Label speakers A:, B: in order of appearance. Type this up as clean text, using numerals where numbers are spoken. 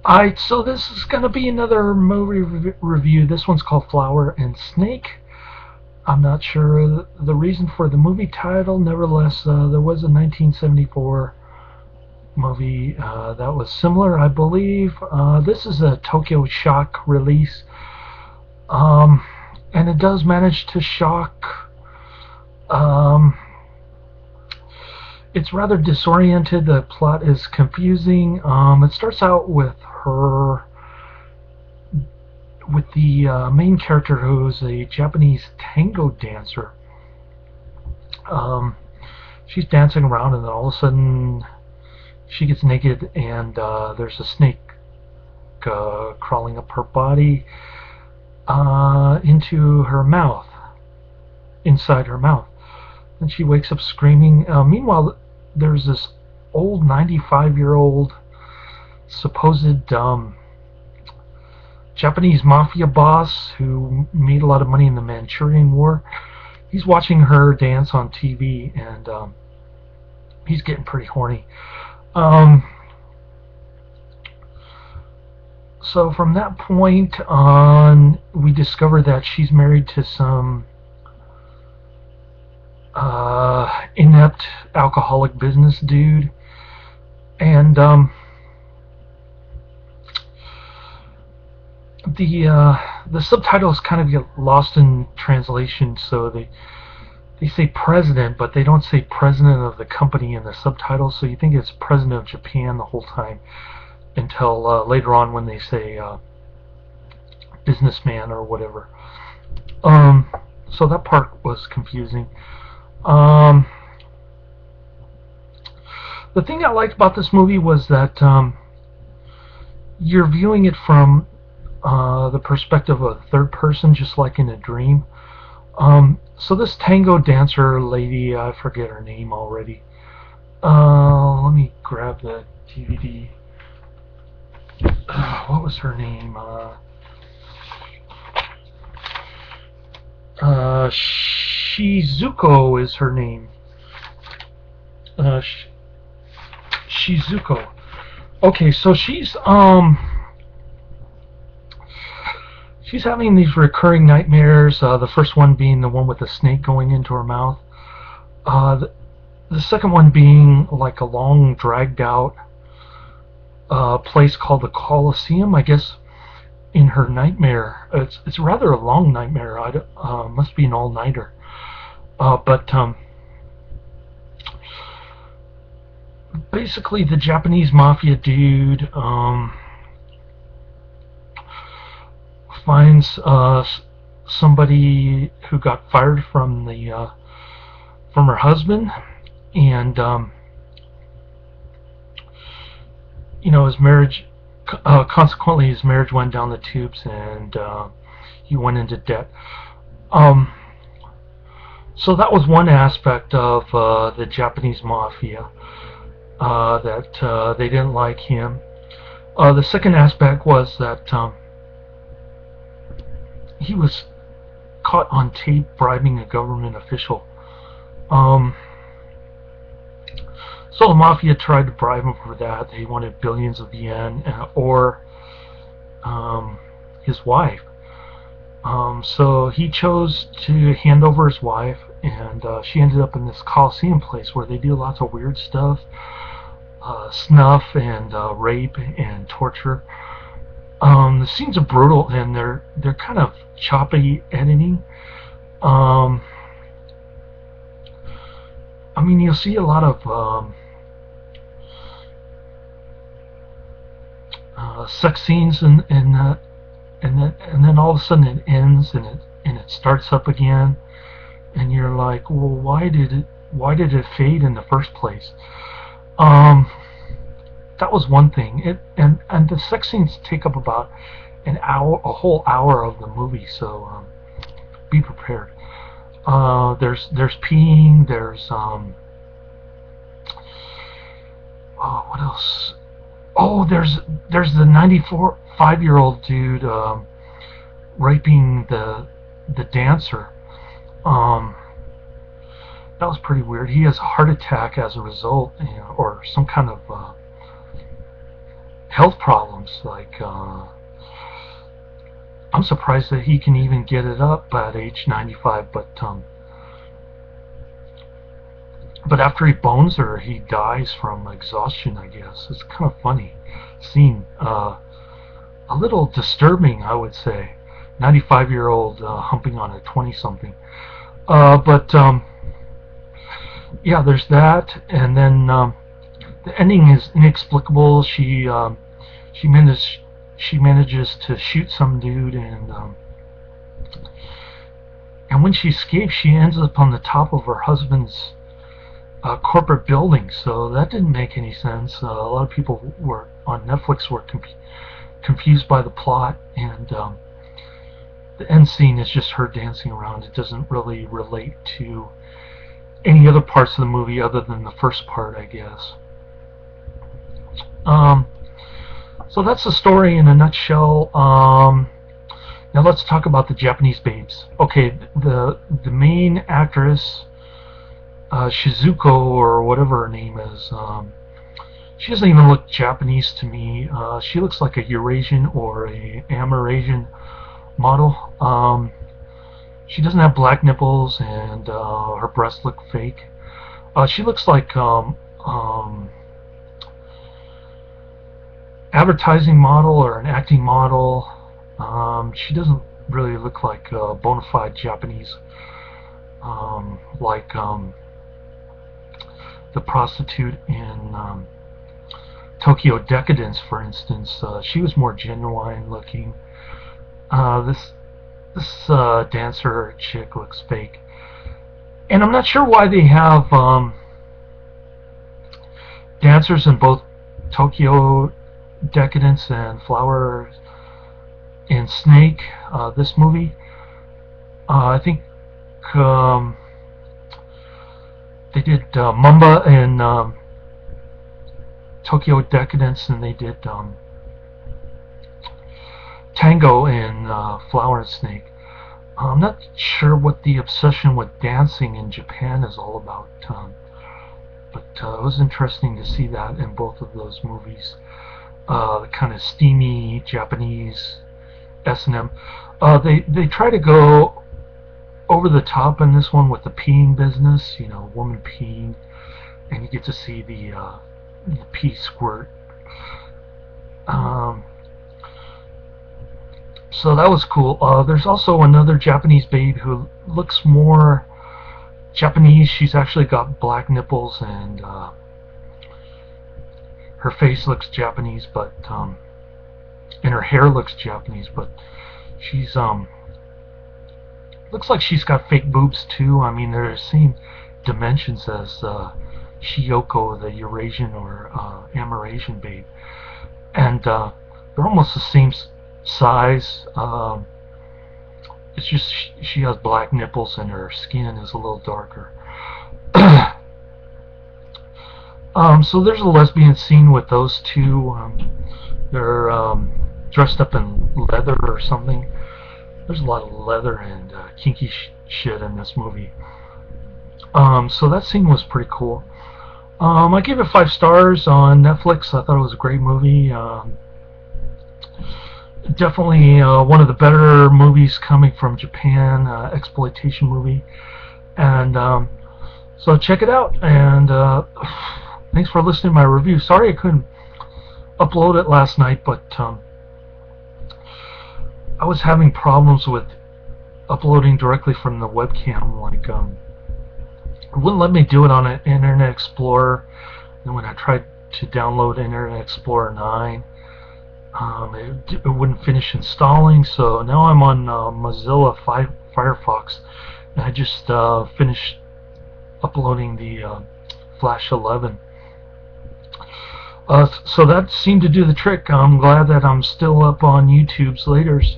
A: Alright, so this is going to be another movie review. This one's called Flower and Snake. I'm not sure the reason for the movie title. Nevertheless, there was a 1974 movie that was similar, I believe. This is a Tokyo Shock release. Um, and it does manage to shock. Um, it's rather disoriented. The plot is confusing. It starts out with the main character, who's a Japanese tango dancer. She's dancing around, and then all of a sudden she gets naked, and there's a snake crawling up her body into her mouth, inside her mouth. And she wakes up screaming. Meanwhile, there's this old 95-year-old supposed Japanese mafia boss who made a lot of money in the Manchurian War. He's watching her dance on TV, and he's getting pretty horny. So from that point on, we discover that she's married to some inept alcoholic business dude, and the subtitles kind of get lost in translation, so they say president, but they don't say president of the company in the subtitles, so you think it's president of Japan the whole time, until later on when they say businessman or whatever. So that part was confusing. The thing I liked about this movie was that you're viewing it from the perspective of a third person, just like in a dream. So this tango dancer lady, I forget her name already. Let me grab the DVD. What was her name? Shizuko is her name. Shizuko. Okay, so she's having these recurring nightmares. The first one being the one with the snake going into her mouth. The second one being like a long, dragged out place called the Colosseum, I guess. In her nightmare, it's rather a long nightmare. Must be an all-nighter. But basically, the Japanese mafia dude finds somebody who got fired from her husband, and his marriage. Consequently, his marriage went down the tubes, and he went into debt. So that was one aspect of the Japanese mafia, that they didn't like him. The second aspect was that he was caught on tape bribing a government official. So the mafia tried to bribe him for that. They wanted billions of yen, or his wife. So he chose to hand over his wife, and she ended up in this Coliseum place where they do lots of weird stuff, snuff and rape and torture. The scenes are brutal, and they're kind of choppy editing. I mean, you'll see a lot of sex scenes, and then all of a sudden it ends, and it starts up again, and you're like, well, why did it fade in the first place? That was one thing. And the sex scenes take up about a whole hour of the movie, so be prepared. There's peeing. There's what else? Oh, there's the 95-year-old dude raping the dancer. That was pretty weird. He has a heart attack as a result, or some kind of health problems. Like, I'm surprised that he can even get it up at age 95. But after he bones her, he dies from exhaustion, I guess. It's kind of funny scene. A little disturbing, I would say. 95-year-old humping on a 20-something. But yeah, there's that, and then the ending is inexplicable. She manages to shoot some dude, and when she escapes, she ends up on the top of her husband's corporate building. So that didn't make any sense. A lot of people were on Netflix were confused by the plot, and the end scene is just her dancing around. It doesn't really relate to any other parts of the movie other than the first part, I guess. So that's the story in a nutshell. Now let's talk about the Japanese babes. Okay, the main actress, Shizuko, or whatever her name is, she doesn't even look Japanese to me. She looks like a Eurasian or a Amerasian model. She doesn't have black nipples, and her breasts look fake. She looks like advertising model or an acting model. She doesn't really look like a bona fide Japanese, like the prostitute in Tokyo Decadence, for instance. She was more genuine looking. This dancer chick looks fake, and I'm not sure why they have dancers in both Tokyo Decadence and Flower and Snake. This movie, I think they did Mamba in Tokyo Decadence, and they did Tango in Flower and Snake. I'm not sure what the obsession with dancing in Japan is all about, but it was interesting to see that in both of those movies. The kind of steamy Japanese S&M. They try to go over the top in this one with the peeing business, woman peeing, and you get to see the pee squirt. So that was cool. There's also another Japanese babe who looks more Japanese. She's actually got black nipples, and her face looks Japanese, but and her hair looks Japanese, but she's looks like she's got fake boobs too. I mean, they're the same dimensions as Shiyoko, the Eurasian or Amerasian babe, and they're almost the same size. It's just she has black nipples and her skin is a little darker. So there's a lesbian scene with those two. They're dressed up in leather or something. There's a lot of leather and kinky shit in this movie. So that scene was pretty cool. I gave it 5 stars on Netflix. I thought it was a great movie. Definitely one of the better movies coming from Japan, exploitation movie. And so check it out. And thanks for listening to my review. Sorry I couldn't upload it last night, but I was having problems with uploading directly from the webcam. Like, it wouldn't let me do it on an Internet Explorer. And when I tried to download Internet Explorer 9, it wouldn't finish installing. So now I'm on Mozilla Firefox, and I just finished uploading the Flash 11. So that seemed to do the trick. I'm glad that I'm still up on YouTube's laters.